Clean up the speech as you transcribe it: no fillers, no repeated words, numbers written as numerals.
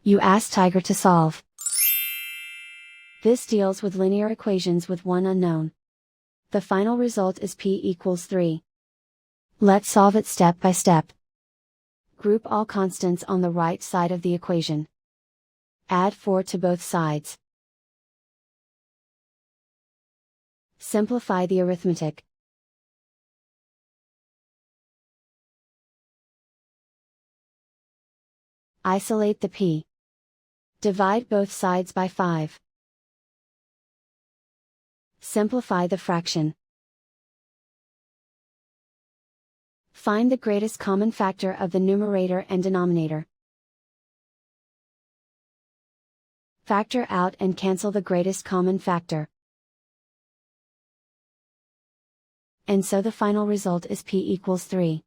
You ask Tiger to solve. This deals with linear equations with one unknown. The final result is p equals 3. Let's solve it step by step. Group all constants on the right side of the equation. Add 4 to both sides. Simplify the arithmetic. Isolate the p. Divide both sides by 5. Simplify the fraction. Find the greatest common factor of the numerator and denominator. Factor out and cancel the greatest common factor. And so the final result is p equals 3.